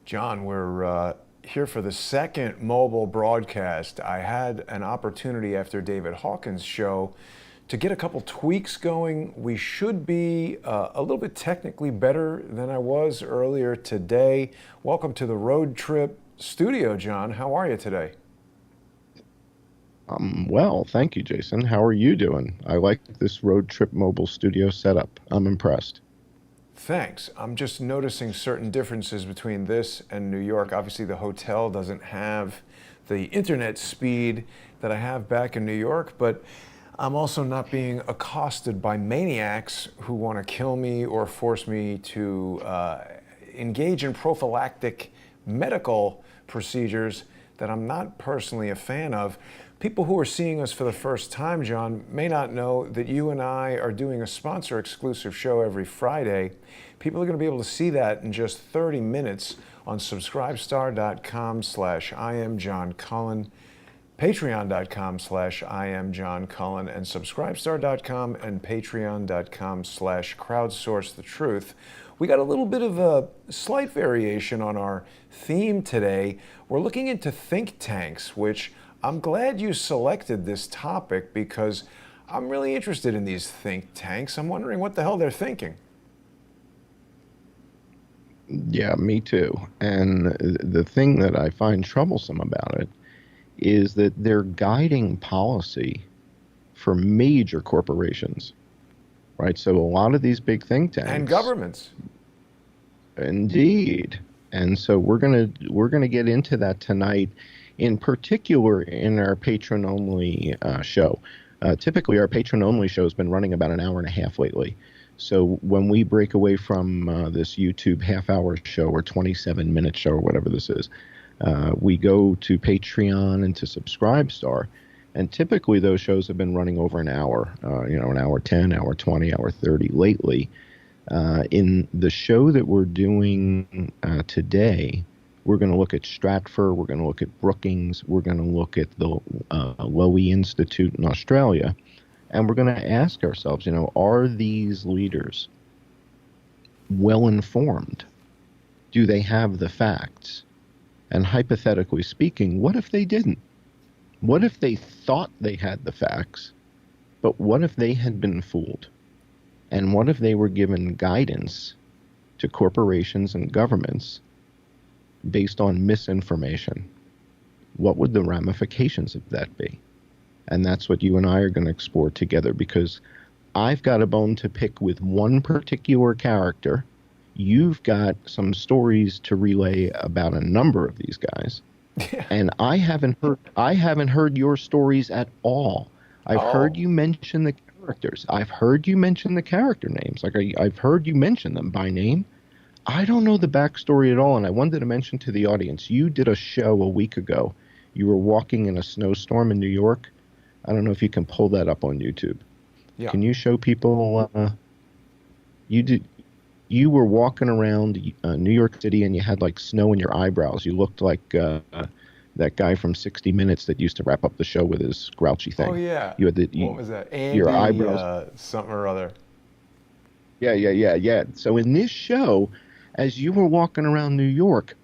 John, we're here for the second mobile broadcast. I had an opportunity after David Hawkins' show to get a couple tweaks going. We should be a little bit technically better than I was earlier today. Welcome to the Road Trip Studio, John. How are you today? Well, thank you, Jason. How are you doing? I like this Road Trip Mobile Studio setup. I'm impressed. Thanks. I'm just noticing certain differences between this and New York. Obviously, the hotel doesn't have the internet speed that I have back in New York, but I'm also not being accosted by maniacs who want to kill me or force me to engage in prophylactic medical procedures that I'm not personally a fan of. People who are seeing us for the first time, John, may not know that you and I are doing a sponsor exclusive show every Friday. People are going to be able to see that in just 30 minutes on subscribestar.com/IamJohnCullen, patreon.com/IamJohnCullen, and subscribestar.com and patreon.com/crowdsourcethetruth. We got a little bit of a slight variation on our theme today. We're looking into think tanks, which I'm glad you selected this topic because I'm really interested in these think tanks. I'm wondering what the hell they're thinking. Yeah, me too. And the thing that I find troublesome about it is that they're guiding policy for major corporations, right? So a lot of these big think tanks And governments. Indeed. And so we're gonna get into that tonight, in particular in our patron-only show. Typically, our patron-only show has been running about an hour and a half lately. So when we break away from this YouTube half-hour show or 27-minute show or whatever this is, we go to Patreon and to Subscribestar. And typically those shows have been running over an hour, an hour 10, hour 20, hour 30 lately. In the show that we're doing today, we're going to look at Stratfor, we're going to look at Brookings, we're going to look at the Lowy Institute in Australia, and we're going to ask ourselves, are these leaders well informed? Do they have the facts? And hypothetically speaking, what if they didn't? What if they thought they had the facts, but what if they had been fooled? And what if they were given guidance to corporations and governments based on misinformation? What would the ramifications of that be? And that's what you and I are going to explore together, because I've got a bone to pick with one particular character. You've got some stories to relay about a number of these guys. Yeah. And I haven't heard your stories at all. I've heard you mention the characters. I've heard you mention the character names. I've heard you mention them by name. I don't know the backstory at all, and I wanted to mention to the audience, you did a show a week ago. You were walking in a snowstorm in New York. I don't know if you can pull that up on YouTube. Yeah. Can you show people you were walking around New York City and you had like snow in your eyebrows. You looked like that guy from 60 Minutes that used to wrap up the show with his grouchy thing. Oh, yeah. You had What was that? Andy, your eyebrows. something or other. Yeah. So in this show, as you were walking around New York,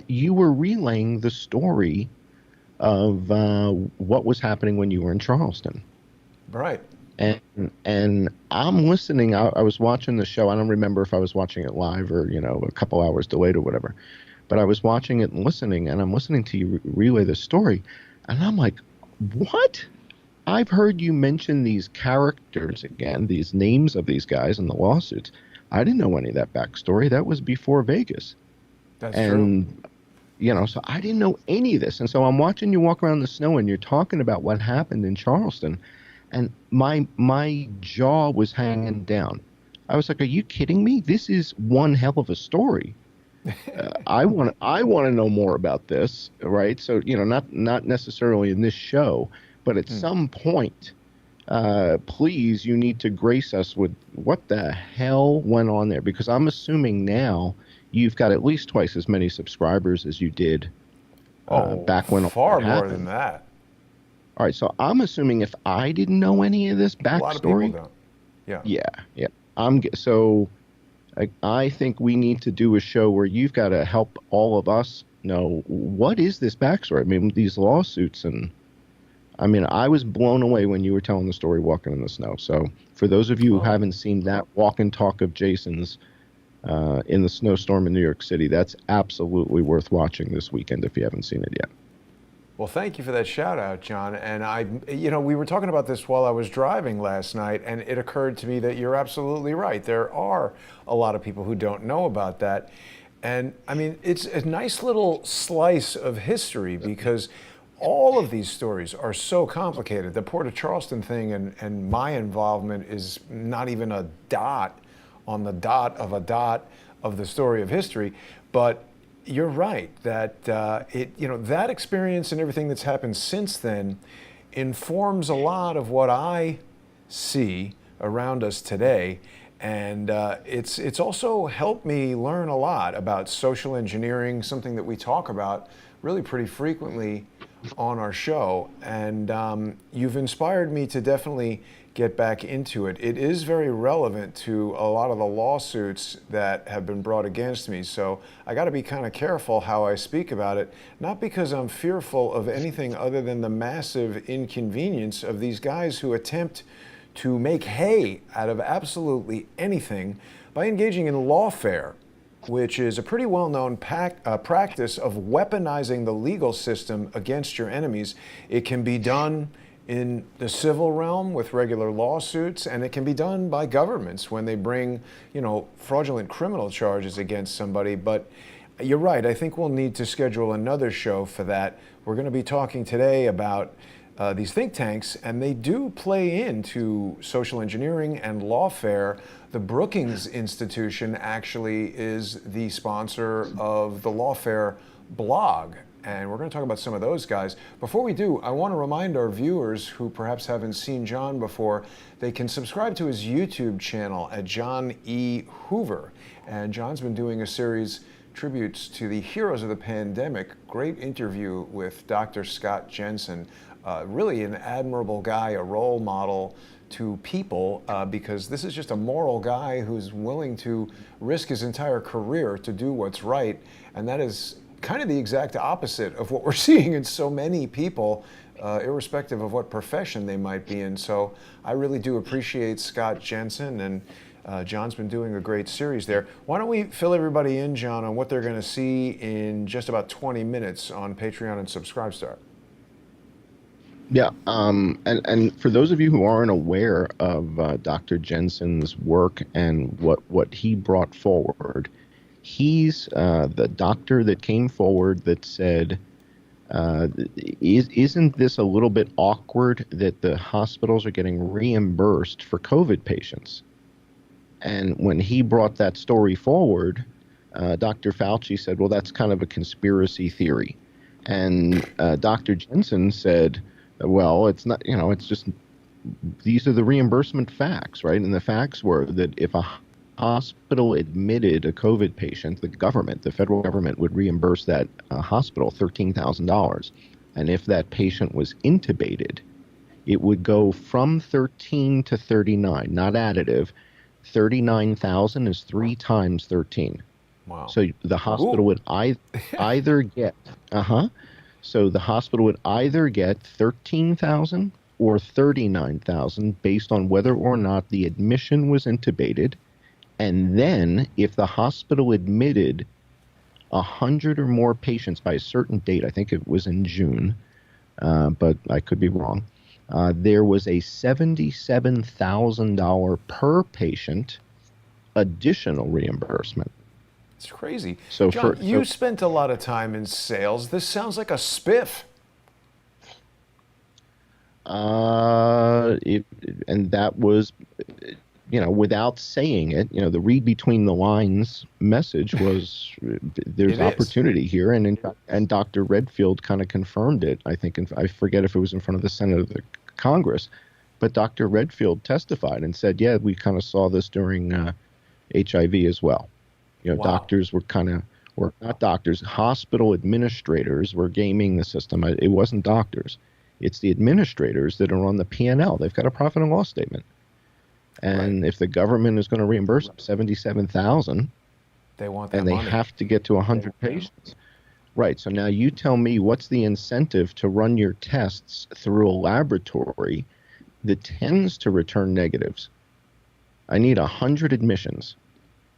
you were relaying the story of what was happening when you were in Charleston. Right. And I'm listening. I was watching the show. I don't remember if I was watching it live or, a couple hours delayed or whatever. But I was watching it and listening, and I'm listening to you relay the story. And I'm like, what? I've heard you mention these characters again, these names of these guys in the lawsuits. I didn't know any of that backstory. That was before Vegas. That's true. So I didn't know any of this. And so I'm watching you walk around the snow, and you're talking about what happened in Charleston. And my jaw was hanging down. I was like, are you kidding me? This is one hell of a story. I want to know more about this, right? So, not necessarily in this show, but at some point, please, you need to grace us with what the hell went on there, because I'm assuming now you've got at least twice as many subscribers as you did back when far it more happened. than that. All right, so I'm assuming if I didn't know any of this backstory, A lot of people don't. Yeah. yeah. I think we need to do a show where you've got to help all of us know what is this backstory. I mean, these lawsuits, and I mean, I was blown away when you were telling the story Walking in the Snow. So for those of you who haven't seen that walk and talk of Jason's in the snowstorm in New York City, that's absolutely worth watching this weekend if you haven't seen it yet. Well, thank you for that shout out, John. And we were talking about this while I was driving last night, and it occurred to me that you're absolutely right. There are a lot of people who don't know about that. And I mean, it's a nice little slice of history because all of these stories are so complicated. The Port of Charleston thing and my involvement is not even a dot on the dot of the story of history. But you're right that that experience and everything that's happened since then informs a lot of what I see around us today. And it's also helped me learn a lot about social engineering, something that we talk about really pretty frequently on our show. And you've inspired me to definitely get back into it. It is very relevant to a lot of the lawsuits that have been brought against me. So I got to be kind of careful how I speak about it, not because I'm fearful of anything other than the massive inconvenience of these guys who attempt to make hay out of absolutely anything by engaging in lawfare, which is a pretty well-known practice of weaponizing the legal system against your enemies. It can be done in the civil realm with regular lawsuits, and it can be done by governments when they bring, fraudulent criminal charges against somebody. But you're right, I think we'll need to schedule another show for that. We're going to be talking today about these think tanks, and they do play into social engineering and lawfare. The Brookings Institution actually is the sponsor of the lawfare blog, and we're going to talk about some of those guys. Before we do, I want to remind our viewers who perhaps haven't seen John before, they can subscribe to his YouTube channel at John E. Hoover. And John's been doing a series tributes to the heroes of the pandemic. Great interview with Dr. Scott Jensen. Really an admirable guy, a role model to people, because this is just a moral guy who's willing to risk his entire career to do what's right. And that is kind of the exact opposite of what we're seeing in so many people, irrespective of what profession they might be in. So I really do appreciate Scott Jensen, and John's been doing a great series there. Why don't we fill everybody in, John, on what they're going to see in just about 20 minutes on Patreon and Subscribestar? Yeah, and for those of you who aren't aware of Dr. Jensen's work and what he brought forward, he's the doctor that came forward that said, isn't this a little bit awkward that the hospitals are getting reimbursed for COVID patients? And when he brought that story forward, Dr. Fauci said, well, that's kind of a conspiracy theory. And Dr. Jensen said, well, it's not, it's just, these are the reimbursement facts, right? And the facts were that if a hospital admitted a COVID patient, the federal government would reimburse that hospital $13,000. And if that patient was intubated, it would go from 13 to 39, not additive. 39,000 is 3 times 13. Wow. So the hospital would either get, So the hospital would either get 13,000 or 39,000 based on whether or not the admission was intubated. And then if the hospital admitted 100 or more patients by a certain date, I think it was in June, but I could be wrong, there was a $77,000 per patient additional reimbursement. It's crazy. So John, you spent a lot of time in sales. This sounds like a spiff. And that was, without saying it, the read between the lines message was there's opportunity here. And Dr. Redfield kind of confirmed it. I think, I forget if it was in front of the Senate or the Congress, but Dr. Redfield testified and said, yeah, we kind of saw this during HIV as well. Wow. Doctors were or not doctors, hospital administrators were gaming the system. It wasn't doctors. It's the administrators that are on the P&L. They've got a profit and loss statement. Right. And if the government is going to reimburse them 77,000 They want that and they money. have to get to 100 patients. Right. So now you tell me what's the incentive to run your tests through a laboratory that tends to return negatives? I need 100 admissions.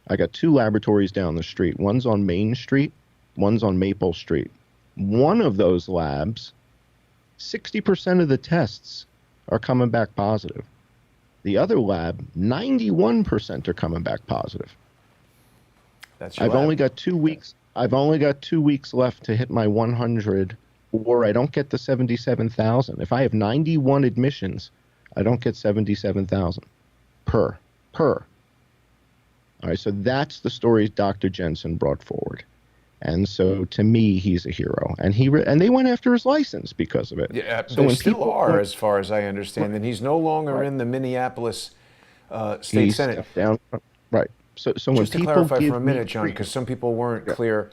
I got two laboratories down the street. One's on Main Street, one's on Maple Street. One of those labs, 60% of the tests are coming back positive. The other lab, 91% are coming back positive. That's your I've lab. only got 2 weeks. I've only got 2 weeks left to hit my 100, or I don't get the 77,000. If I have 91 admissions, I don't get 77,000 per. All right, so that's the story Dr. Jensen brought forward. And so to me, he's a hero. And and they went after his license because of it. Yeah, So they when still people are, as far as I understand. And he's no longer right, in the Minneapolis he State Senate. stepped down. Right. So when Just to people clarify for a give me minute, John, because some people weren't yeah, clear,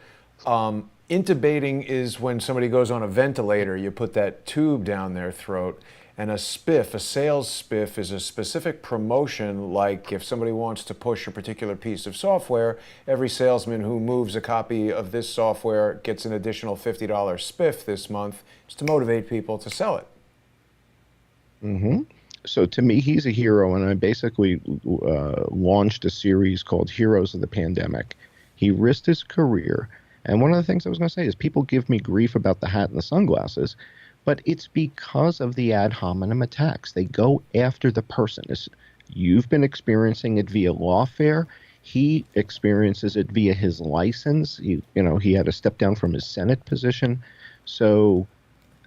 intubating is when somebody goes on a ventilator, you put that tube down their throat. And a spiff, a sales spiff, is a specific promotion, like if somebody wants to push a particular piece of software, every salesman who moves a copy of this software gets an additional $50 spiff this month, just to motivate people to sell it. hmm So to me, he's a hero, and I basically launched a series called Heroes of the Pandemic. He risked his career, and one of the things I was going to say is people give me grief about the hat and the sunglasses, but it's because of the ad hominem attacks. They go after the person. You've been experiencing it via lawfare. He experiences it via his license. He had to step down from his Senate position. So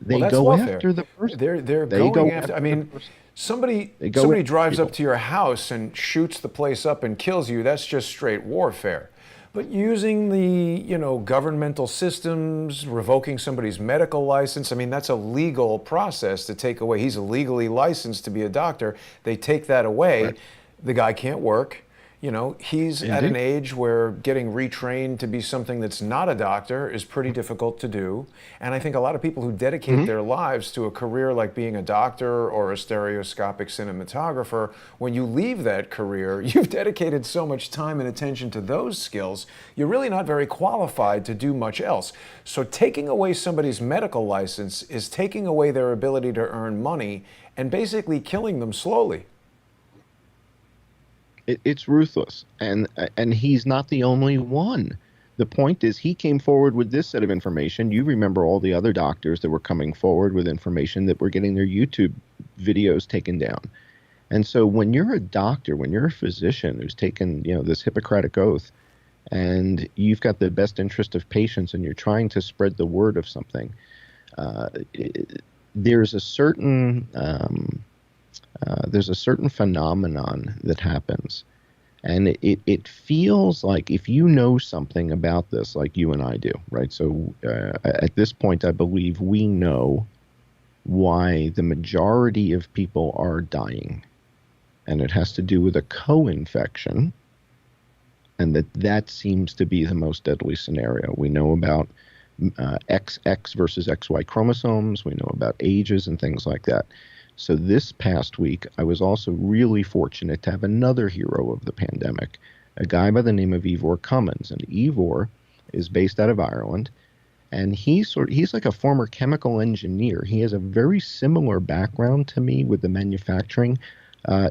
Well, they that's go lawfare. after the person. They're They going go after. I the mean, person. somebody They go somebody after drives up people. to your house and shoots the place up and kills you. That's just straight warfare. But using the governmental systems, revoking somebody's medical license, I mean, that's a legal process to take away. He's legally licensed to be a doctor. They take that away. Right. The guy can't work. He's at an Indeed. age where getting retrained to be something that's not a doctor is pretty difficult to do. And I think a lot of people who dedicate Mhm. their lives to a career like being a doctor or a stereoscopic cinematographer, when you leave that career, you've dedicated so much time and attention to those skills, you're really not very qualified to do much else. So taking away somebody's medical license is taking away their ability to earn money and basically killing them slowly. It's ruthless, and he's not the only one. The point is, he came forward with this set of information. You remember all the other doctors that were coming forward with information that were getting their YouTube videos taken down. And so, when you're a doctor, when you're a physician who's taken this Hippocratic oath, and you've got the best interest of patients, and you're trying to spread the word of something, uh, there's a certain phenomenon that happens. And it feels like if you know something about this, like you and I do, right? So at this point, I believe we know why the majority of people are dying. And it has to do with a co-infection. And that seems to be the most deadly scenario. We know about XX versus XY chromosomes. We know about ages and things like that. So this past week, I was also really fortunate to have another hero of the pandemic, a guy by the name of Ivor Cummins. And Ivor is based out of Ireland, and he's like a former chemical engineer. He has a very similar background to me with the manufacturing,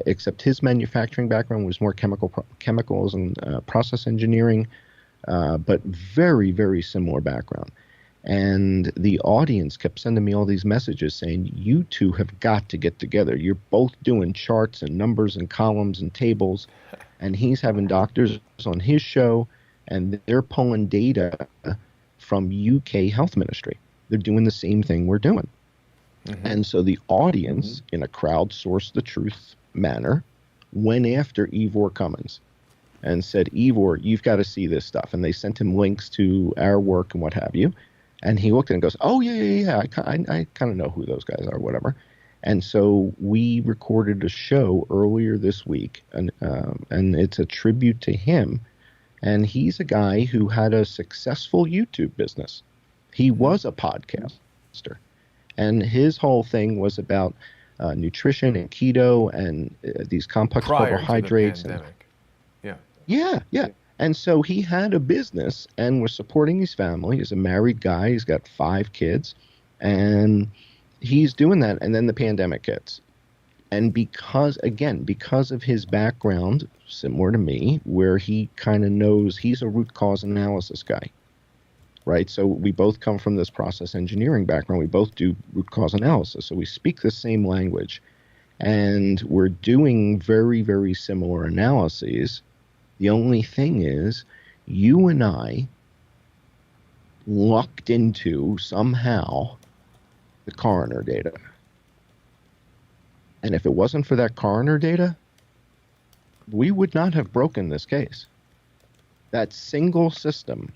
except his manufacturing background was more chemicals and process engineering, but very, very similar background. And the audience kept sending me all these messages saying, you two have got to get together. You're both doing charts and numbers and columns and tables. And he's having doctors on his show, and they're pulling data from UK Health Ministry. They're doing the same thing we're doing. Mm-hmm. And so the audience, in a crowdsource the truth manner, went after Ivor Cummins and said, Ivor, you've got to see this stuff. And they sent him links to our work and what have you. And he looked at it and goes, oh, yeah, I kind of know who those guys are, whatever. And so we recorded a show earlier this week, and it's a tribute to him. And he's a guy who had a successful YouTube business. He was a podcaster. And his whole thing was about nutrition and keto and these complex Prior to the carbohydrates. And pandemic. Yeah. yeah. And so he had a business and was supporting his family. He's a married guy. He's got 5 kids, and he's doing that. And then the pandemic hits. And because of his background, similar to me, where he kind of knows, he's a root cause analysis guy, right? So we both come from this process engineering background. We both do root cause analysis. So we speak the same language, and we're doing very, very similar analyses. The only thing is, you and I lucked into somehow the coroner data. And if it wasn't for that coroner data, we would not have broken this case. That single system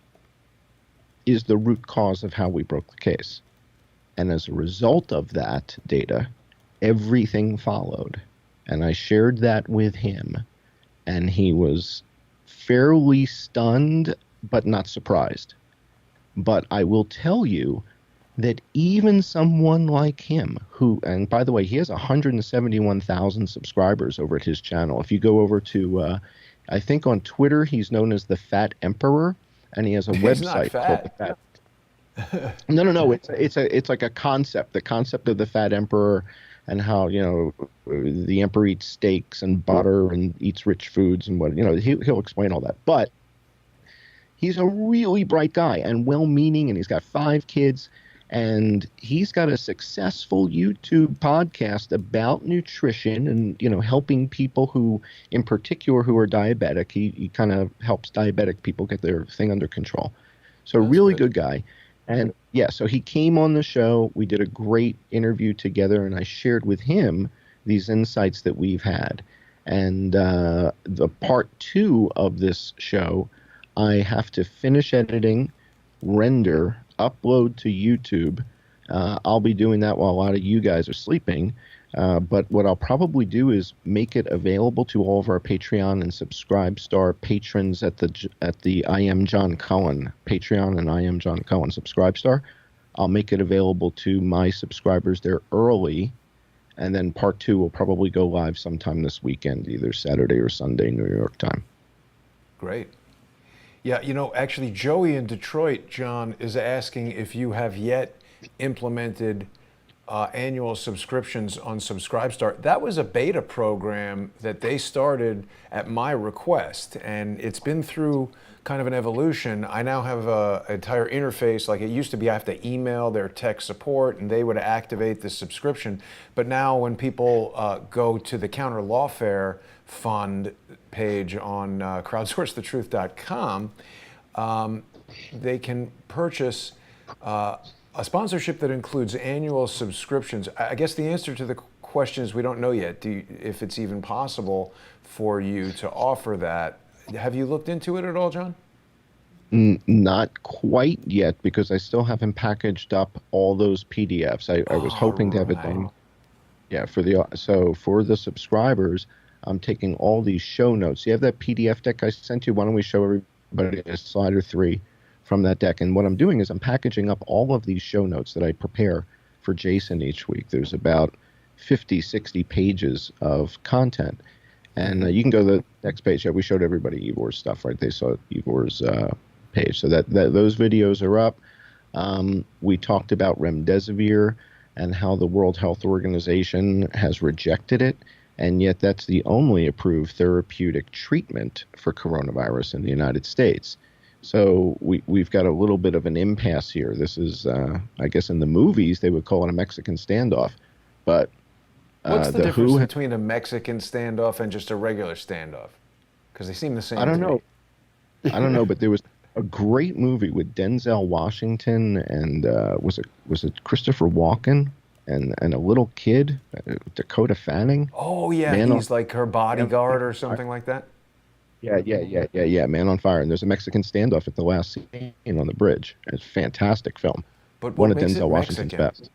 is the root cause of how we broke the case. And as a result of that data, everything followed. And I shared that with him, and he was fairly stunned, but not surprised. But I will tell you that even someone like him, who, and by the way, he has 171,000 subscribers over at his channel. If you go over to, I think on Twitter, he's known as the Fat Emperor, and he has a website called the Fat. No. It's like a concept, the concept of the Fat Emperor, and how, the emperor eats steaks and butter and eats rich foods and what, he'll explain all that. But he's a really bright guy and well-meaning, and he's got 5 kids. And he's got a successful YouTube podcast about nutrition and, helping people who, in particular, who are diabetic. He kind of helps diabetic people get their thing under control. So That's really good. good guy. And yeah, so he came on the show. We did a great interview together, and I shared with him these insights that we've had. And the part 2 of this show, I have to finish editing, render, upload to YouTube. I'll be doing that while a lot of you guys are sleeping. But what I'll probably do is make it available to all of our Patreon and Subscribestar patrons at the I Am John Cullen Patreon and I Am John Cullen Subscribestar. I'll make it available to my subscribers there early, and then part 2 will probably go live sometime this weekend, either Saturday or Sunday, New York time. Great. Yeah, actually, Joey in Detroit, John, is asking if you have yet implemented annual subscriptions on Subscribestar. That was a beta program that they started at my request, and it's been through kind of an evolution. I now have an entire interface. Like it used to be, I have to email their tech support, and they would activate the subscription. But now when people go to the Counter Lawfare Fund page on crowdsourcethetruth.com, they can purchase a sponsorship that includes annual subscriptions. I guess the answer to the question is we don't know yet if it's even possible for you to offer that. Have you looked into it at all, John? Not quite yet, because I still haven't packaged up all those PDFs. I was hoping to have it done. Yeah, for the subscribers, I'm taking all these show notes. You have that PDF deck I sent you? Why don't we show everybody a slide or 3 from that deck? And what I'm doing is I'm packaging up all of these show notes that I prepare for Jason each week. There's about 50, 60 pages of content. And you can go to the next page. Yeah, we showed everybody Ivor's stuff, right? They saw Ivor's page. So that those videos are up. We talked about remdesivir and how the World Health Organization has rejected it. And yet that's the only approved therapeutic treatment for coronavirus in the United States. So we've got a little bit of an impasse here. This is, I guess in the movies, they would call it a Mexican standoff. But what's the difference between a Mexican standoff and just a regular standoff? Because they seem the same. I don't know, but there was a great movie with Denzel Washington and was it Christopher Walken and a little kid, Dakota Fanning. Oh yeah, he's like her bodyguard or something like that. Yeah. Man on Fire. And there's a Mexican standoff at the last scene on the bridge. It's a fantastic film. But one of Denzel Washington's best.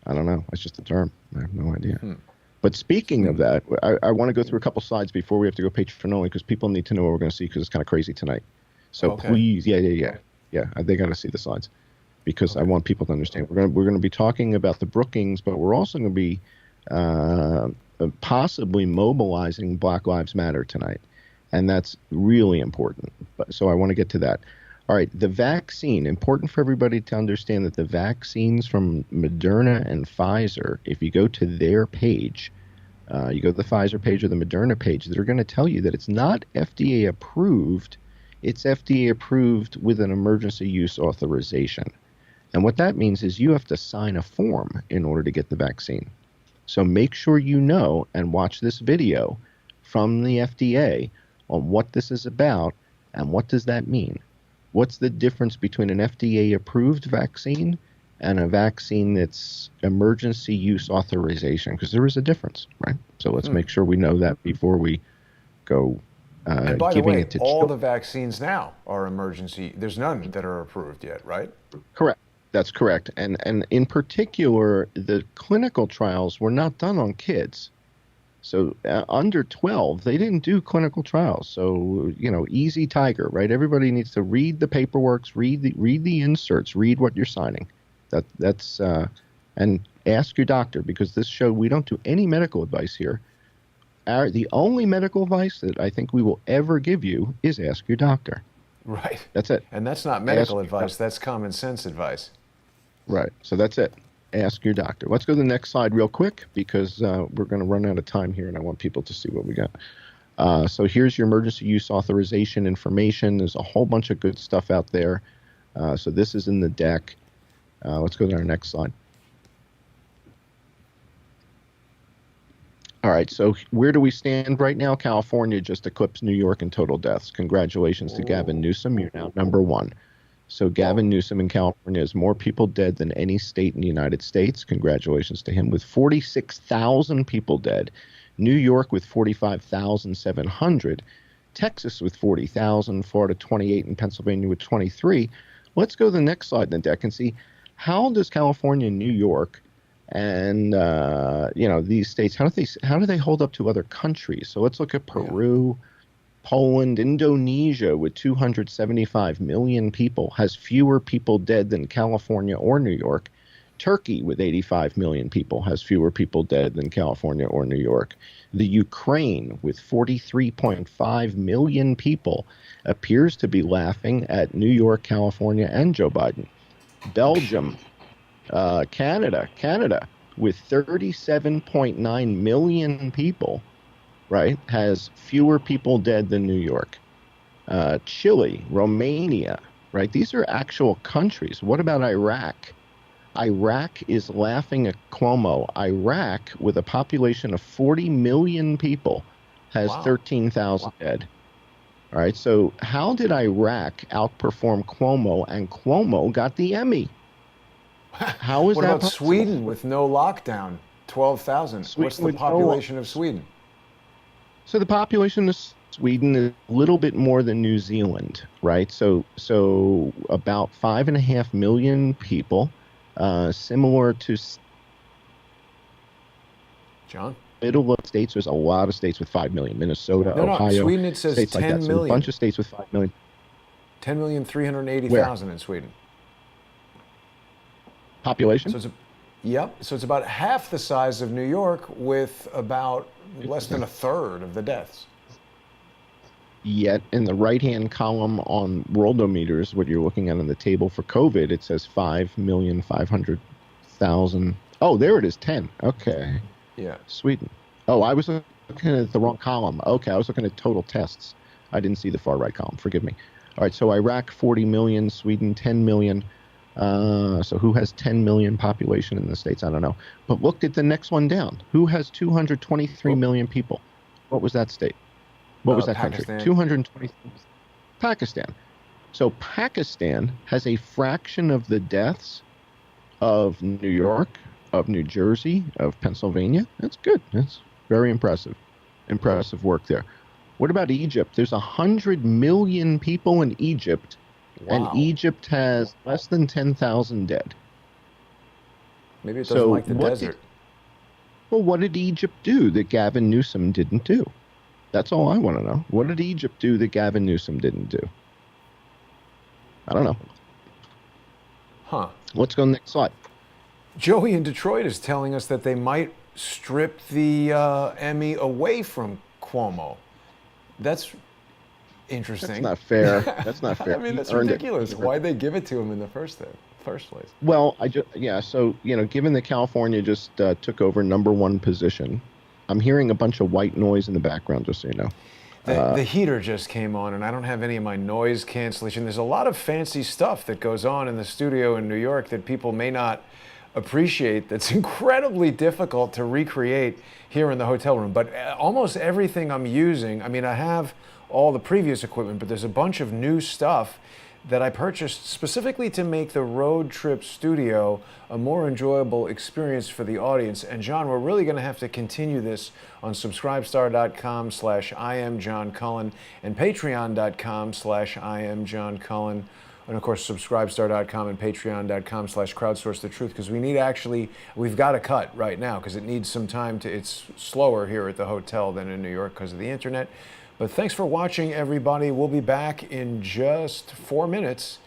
I don't know. It's just a term. I have no idea. But speaking of that, I want to go through a couple slides before we have to go Patreon only, because people need to know what we're going to see, because it's kind of crazy tonight. So please, yeah. They got to see the slides, because I want people to understand. We're going to be talking about the Brookings, but we're also going to be uh, possibly mobilizing Black Lives Matter tonight. And that's really important. So I want to get to that. All right, the vaccine, important for everybody to understand that the vaccines from Moderna and Pfizer, if you go to their page, you go to the Pfizer page or the Moderna page, they're going to tell you that it's not FDA approved. It's FDA approved with an emergency use authorization. And what that means is you have to sign a form in order to get the vaccine. So make sure you know and watch this video from the FDA on what this is about and what does that mean. What's the difference between an FDA-approved vaccine and a vaccine that's emergency use authorization? Because there is a difference, right? So let's make sure we know that before we go And by the giving way, it to all children. the vaccines now are emergency. There's none that are approved yet, right? Correct. That's correct. And in particular, the clinical trials were not done on kids. So under 12, they didn't do clinical trials. So, easy tiger, right? Everybody needs to read the paperwork, read the inserts, read what you're signing. That's and ask your doctor, because this show, we don't do any medical advice here. The only medical advice that I think we will ever give you is ask your doctor. Right. That's it. And that's not medical advice. That's common sense advice. Right. So that's it. Ask your doctor. Let's go to the next slide real quick, because we're going to run out of time here and I want people to see what we got. So here's your emergency use authorization information. There's a whole bunch of good stuff out there. So this is in the deck. Let's go to our next slide. All right, so where do we stand right now? California just eclipsed New York in total deaths. Congratulations to Gavin Newsom. You're now number one. So Gavin Newsom in California has more people dead than any state in the United States. Congratulations to him, with 46,000 people dead. New York with 45,700. Texas with 40,000. Florida 28, and Pennsylvania with 23. Let's go to the next slide in the deck and see, how does California and New York and these states, how do they hold up to other countries? So let's look at Peru, Poland, Indonesia with 275 million people has fewer people dead than California or New York. Turkey with 85 million people has fewer people dead than California or New York. The Ukraine with 43.5 million people appears to be laughing at New York, California, and Joe Biden. Belgium, Canada with 37.9 million people, right, has fewer people dead than New York. Chile, Romania, right? These are actual countries. What about Iraq? Iraq is laughing at Cuomo. Iraq, with a population of 40 million people, has 13,000 dead. All right, so how did Iraq outperform Cuomo, and Cuomo got the Emmy? How is what that about possible? Sweden with no lockdown? 12,000. What's the population of Sweden? So the population of Sweden is a little bit more than New Zealand, right? So about 5.5 million people, similar to John? middle of states. There's a lot of states with 5 million. Minnesota, Ohio. Sweden, it says states 10 like that. million. So a bunch of states with 5 million. 10,380,000 in Sweden. Population? So it's about half the size of New York, with about less than a third of the deaths. Yet in the right-hand column on worldometers, what you're looking at on the table for COVID, it says 5,500,000. Oh, there it is, 10. Okay. Yeah. Sweden. Oh, I was looking at the wrong column. Okay, I was looking at total tests. I didn't see the far right column. Forgive me. All right, so Iraq, 40 million. Sweden, 10 million. So who has 10 million population in the States? I don't know. But look at the next one down. Who has 223 million people? What was that state? What was that Pakistan. country? 220. Pakistan. So Pakistan has a fraction of the deaths of New York, of New Jersey, of Pennsylvania. That's good. That's very impressive. Impressive work there. What about Egypt? There's 100 million people in Egypt, and Egypt has less than 10,000 dead. Maybe it doesn't like the desert. What did Egypt do that Gavin Newsom didn't do? That's all I want to know. What did Egypt do that Gavin Newsom didn't do? I don't know. Huh. Let's go next slide. Joey in Detroit is telling us that they might strip the Emmy away from Cuomo. That's interesting. That's not fair. That's not I fair. mean, He that's earned it. ridiculous. He earned Why'd it. they give it to him in the first place? Well, yeah. So given that California just took over #1 position, I'm hearing a bunch of white noise in the background. Just so you know. The heater just came on, and I don't have any of my noise cancellation. There's a lot of fancy stuff that goes on in the studio in New York that people may not appreciate, that's incredibly difficult to recreate here in the hotel room. But almost everything I'm using, I mean, I have all the previous equipment, but there's a bunch of new stuff that I purchased specifically to make the road trip studio a more enjoyable experience for the audience. And John, we're really going to have to continue this on subscribestar.com/IamJohnCullen and patreon.com/IamJohnCullen. And of course, subscribestar.com and patreon.com/crowdsourcethetruth, because we've got to cut right now because it needs some time it's slower here at the hotel than in New York because of the internet. But thanks for watching, everybody. We'll be back in just 4 minutes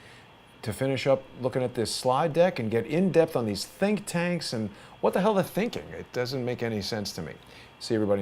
to finish up looking at this slide deck and get in depth on these think tanks and what the hell they're thinking. It doesn't make any sense to me. See everybody.